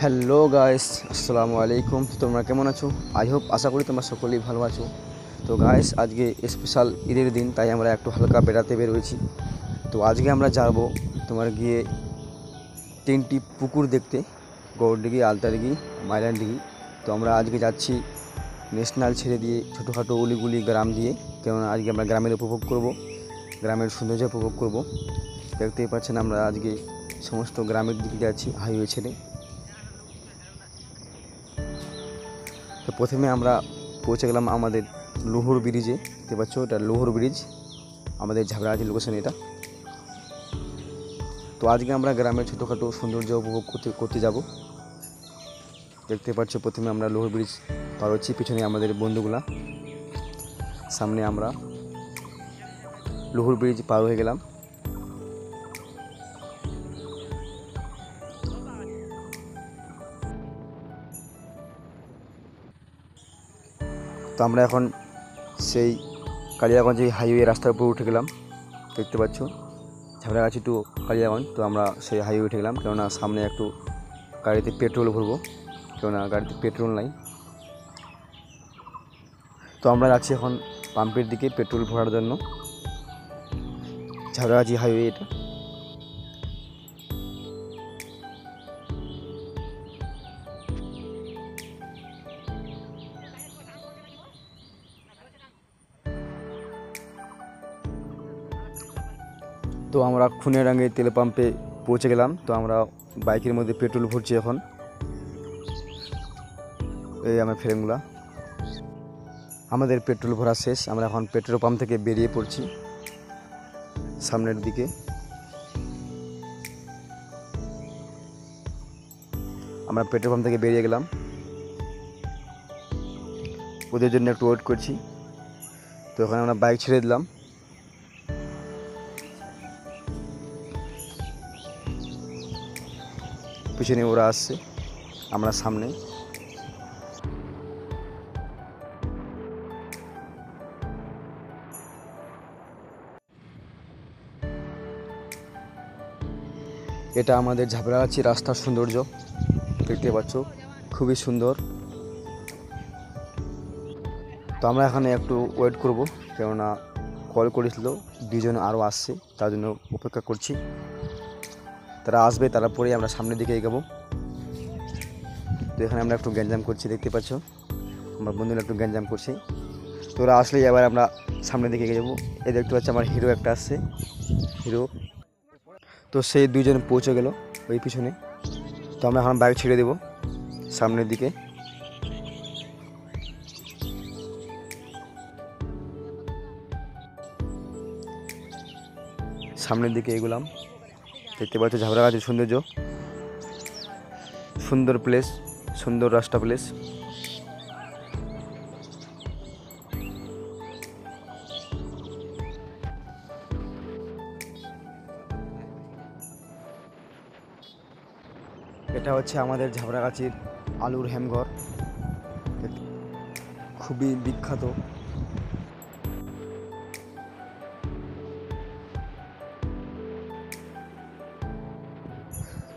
Hello guys, আসসালামু আলাইকুম। তোমরা কেমন আছো? আই হোপ, আশা করি তোমরা সকলেই ভালো আছো। তো গাইস, আজকে স্পেশাল ঈদের দিন, তাই আমরা একটু হালকা বেড়াতে বেরোয়েছি। তো আজকে আমরা যাব তোমার গিয়ে 3টি পুকুর দেখতে, গৌরডিঘি, আলতাদিঘি, মাইলানডিঘি। তো আমরা আজকে যাচ্ছি ন্যাশনাল ছেড়ে দিয়ে ছোটোখাটো উলিগুলি গ্রাম দিয়ে, কেননা আজকে আমরা গ্রামের উপভোগ করব, গ্রামের সৌন্দর্য উপভোগ করব। দেখতেই পাচ্ছেন আমরা আজকে সমস্ত গ্রামের দিকে যাচ্ছি হাইওয়ে ছেড়ে। তো প্রথমে আমরা পৌঁছে গেলাম আমাদের লোহর ব্রিজে। দেখতে পাচ্ছ, এটা লোহর ব্রিজ, আমাদের ঝাগড়াহাটি লোকেশন এটা। তো আজকে আমরা গ্রামের ছোটোখাটো সৌন্দর্য উপভোগ করতে যাব। দেখতে পাচ্ছ, প্রথমে আমরা লোহর ব্রিজ পার হচ্ছি, পিছনে আমাদের বন্ধুগুলা, সামনে আমরা লোহর ব্রিজ পার হয়ে গেলাম। তো আমরা এখন সেই কালিয়াগঞ্জ হাইওয়ে রাস্তার উপর উঠে গেলাম। দেখতে পাচ্ছ, ঝাগড়াগাছি টু কালিয়াগঞ্জ। তো আমরা সেই হাইওয়ে উঠে গেলাম, কেননা সামনে একটু গাড়িতে পেট্রোল ভরবো, কেননা গাড়িতে পেট্রোল নাই। তো আমরা যাচ্ছি এখন পাম্পের দিকে পেট্রোল ভরার জন্য। ঝাগড়াগাছি হাইওয়ে এটা। তো আমরা খুনিয়াডাঙ্গি তেল পাম্পে পৌঁছে গেলাম। তো আমরা বাইকের মধ্যে পেট্রোল ভরছি এখন। এই আমার ফ্রেমগুলা, আমাদের পেট্রোল ভরা শেষ। আমরা এখন পেট্রোল পাম্প থেকে বেরিয়ে পড়ছি সামনের দিকে। আমরা পেট্রোল পাম্প থেকে বেরিয়ে গেলাম, ওদের জন্য একটু ওয়েট করছি। তো ওখানে আমরা বাইক ছেড়ে দিলাম। পিছনে ওরা আসছে, আমরা সামনে। এটা আমাদের ঝাগড়াগাছি রাস্তার সৌন্দর্য, দেখতে পাচ্ছ, খুবই সুন্দর। তো আমরা এখানে একটু ওয়েট করব, কেননা কল করেছিল, দুজন আরও আসছে, তার জন্য অপেক্ষা করছি। তারা আসবে, তারপরেই আমরা সামনের দিকে এগোবো। তো এখানে আমরা একটু গ্যাঞ্জাম করছি, দেখতে পাচ্ছ, আমার বন্ধুরা একটু গ্যাঞ্জাম করছে। তো ওরা আসলেই এবার আমরা সামনের দিকে এগিয়ে যাবো। এই দেখতে পাচ্ছি আমার হিরো একটা আসছে, হিরো। তো সেই দুজন পৌঁছে গেল ওই পিছনে। তো আমরা এখন বাইক ছেড়ে দেবো সামনের দিকে। সামনের দিকে এগোলাম। দেখতে পাচ্ছ ঝাগড়াগাছির সৌন্দর্য, সুন্দর প্লেস, সুন্দর রাস্তা প্লেস। এটা হচ্ছে আমাদের ঝাগড়াগাছির আলুর হেমঘর, খুবই বিখ্যাত।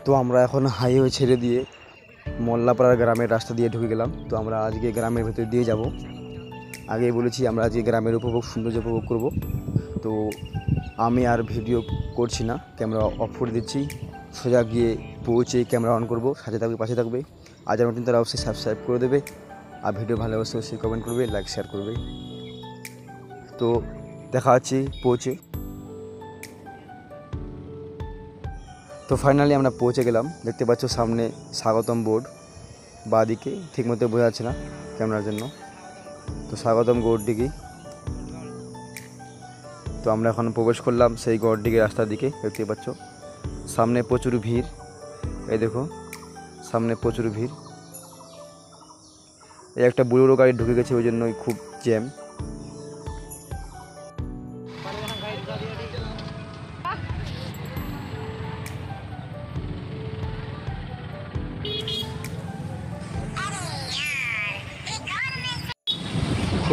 তো আমরা এখন হাইওয়ে ছেড়ে দিয়ে মোল্লাপাড়ার গ্রামের রাস্তা দিয়ে ঢুকে গেলাম। তো আমরা আজকে গ্রামের ভেতর দিয়ে যাব। আগেই বলেছি আমরা আজকে গ্রামের সৌন্দর্য উপভোগ করব। তো আমি আর ভিডিও করছি না, ক্যামেরা অফ করে দিচ্ছি, সোজা গিয়ে পৌঁছে ক্যামেরা অন করব। সাথে থাকবে, পাশে থাকবে। আজ আমার কিন্তু তারা অবশ্যই সাবস্ক্রাইব করে দেবে, আর ভিডিও ভালো অবশ্যই কমেন্ট করবে, লাইক শেয়ার করবে। তো দেখা হচ্ছে পৌঁছে। তো ফাইনালি আমরা পৌঁছে গেলাম। দেখতে পাচ্ছ সামনে স্বাগতম বোর্ড, বাঁদিকে ঠিকমতো বোঝা যাচ্ছে না ক্যামেরার জন্য। তো স্বাগতম গৌরডিঘি। তো আমরা এখন প্রবেশ করলাম সেই গৌরডিঘি রাস্তার দিকে। দেখতে পাচ্ছ সামনে প্রচুর ভিড়, এই দেখো সামনে প্রচুর ভিড়। এই একটা বুলেরো গাড়ি ঢুকে গেছে, ওই জন্যই খুব জ্যাম।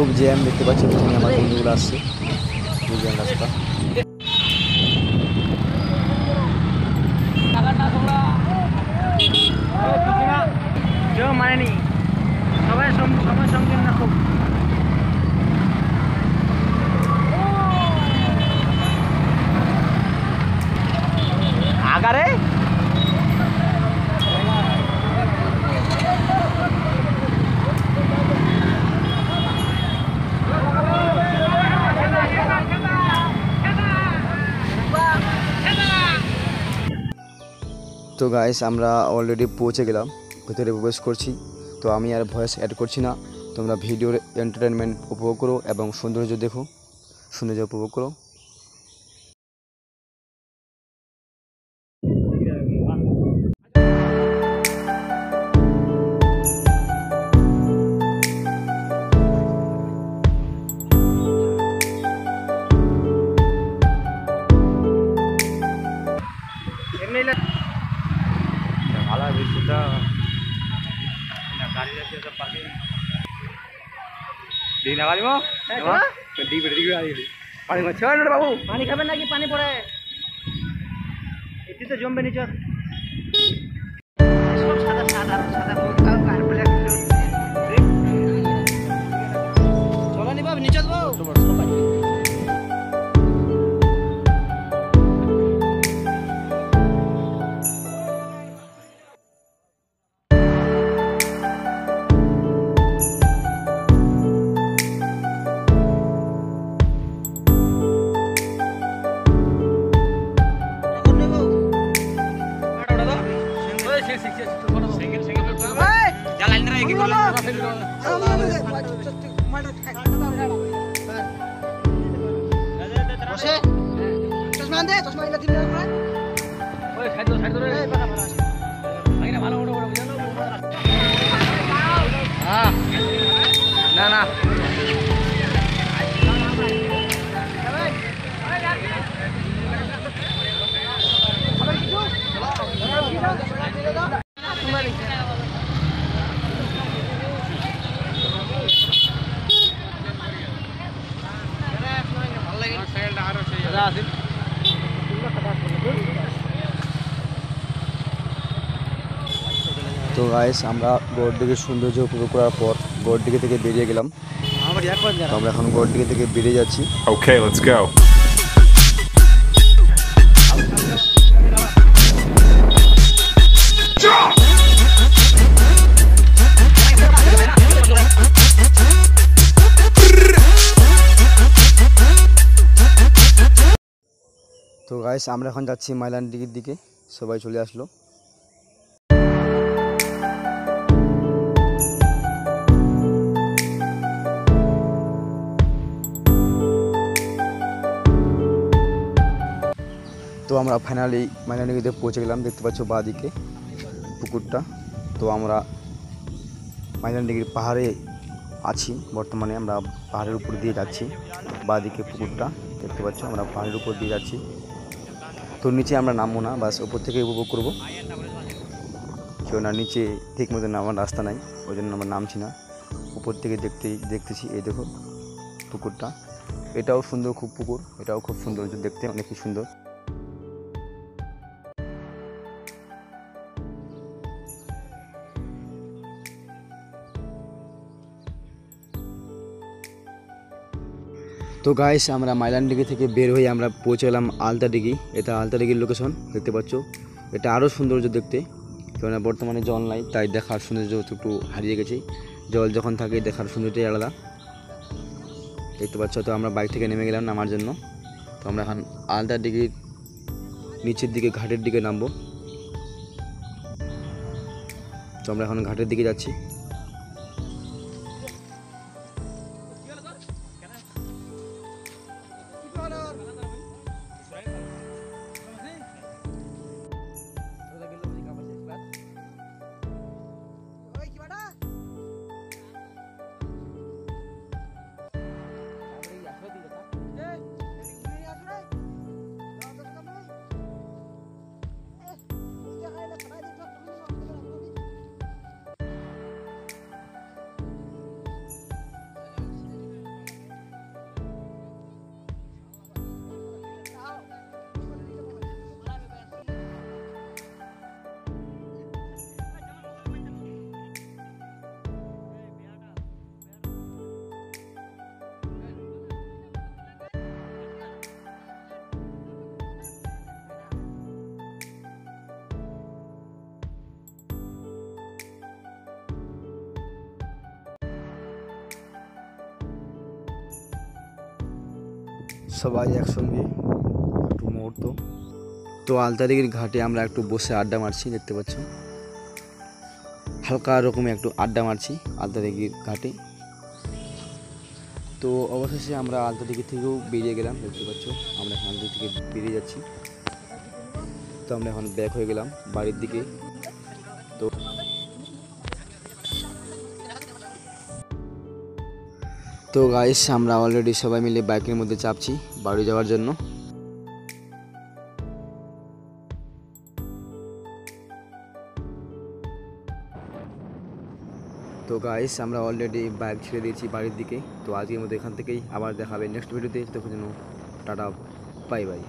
খুব জ্যাম, দেখতে পাচ্ছি পিছনে আমার বন্ধুগুলো আসছে, খুব জ্যাম রাস্তা। পারেনি, সবাই সময় সঙ্গে না খুব। আগারে তো গাইস আমরা অলরেডি পৌঁছে গেলাম, ভিতরে প্রবেশ করছি। তো আমি আর ভয়েস অ্যাড করছি না, তোমরা ভিডিওর এন্টারটেনমেন্ট উপভোগ করো এবং সৌন্দর্য দেখো, সৌন্দর্য উপভোগ করো। ভালো বিষয়টা গাড়ি যাচ্ছে তো পার্কিং দিন গাড়ি মো পানি ছেড়ে না বাবু, পানি খাবেন নাকি? পানি পড়ে এটি তো জমবে নিচে। সাদা সাদা সাদা চলো নি বাবু, নিচে যাবো। না না তো গাইস আমরা গোড়দিঘির সৌন্দর্য উপভোগ করার পর গোড়দিঘি থেকে বেরিয়ে গেলাম। তো আমরা এখন গোড়দিঘি থেকে বেরিয়ে যাচ্ছি। Okay, let's go. তো গাইস আমরা এখন যাচ্ছি মাইলানডিগির দিকে, সবাই চলে আসলো। তো আমরা ফাইনালি মাইলানডিগিতে পৌঁছে গেলাম, দেখতে পাচ্ছ বাঁ দিকে পুকুরটা। তো আমরা মাইলানডিগির পাহাড়ে আছি বর্তমানে, আমরা পাহাড়ের উপর দিয়ে যাচ্ছি। বাঁ দিকে পুকুরটা দেখতে পাচ্ছ, আমরা পাহাড়ের উপর দিয়ে যাচ্ছি। তো নিচে আমরা নামবো না, বাস উপর থেকে উপভোগ করবো, কেউ না নিচে ঠিক মতো নামার রাস্তা নাই, ওই জন্য আমরা নামছি না, উপর থেকে দেখতেছি। এই দেখো পুকুরটা, এটাও সুন্দর খুব পুকুর, এটাও খুব সুন্দর দেখতে, অনেকই সুন্দর। তো গাইস আমরা মাইলানডিগি থেকে বের হয়ে আমরা পৌঁছে গেলাম আলতাডিগি। এটা আলতাডিগির লোকেশন দেখতে পাচ্ছ, এটা আরও সৌন্দর্য দেখতে, কেননা বর্তমানে জল নাই, তাই দেখার সৌন্দর্য একটু হারিয়ে গেছে। জল যখন থাকে দেখার সৌন্দর্যটাই আলাদা, দেখতে পাচ্ছ। তো আমরা বাইক থেকে নেমে গেলাম নামার জন্য। তো আমরা এখন আলতাডিগির নিচের দিকে ঘাটের দিকে নামবো। তো আমরা এখন ঘাটের দিকে যাচ্ছি। সবাই একসঙ্গে একটু মুহূর্ত। তো আলতাদিঘির ঘাটে আমরা একটু বসে আড্ডা মারছি, দেখতে পাচ্ছ হালকা রকমে একটু আড্ডা মারছি আলতাদিঘির ঘাটে। তো অবশেষে আমরা আলতাদিঘি থেকেও বেরিয়ে গেলাম, দেখতে পাচ্ছ আমরা এখান থেকে বেরিয়ে যাচ্ছি। তো আমরা এখন ব্যাক হয়ে গেলাম বাড়ির দিকে। তো গাইস আমরা অলরেডি সবাই মিলে বাইকের মধ্যে চাপছি বাড়ি যাওয়ার জন্য। তো গাইস আমরা অলরেডি বাইক ছেড়ে দিয়েছি বাড়ির দিকে। তো আজকের মধ্যে এখান থেকেই আবার দেখাবে নেক্সট ভিডিওতে। তখন জন্য টাটা, বাই বাই।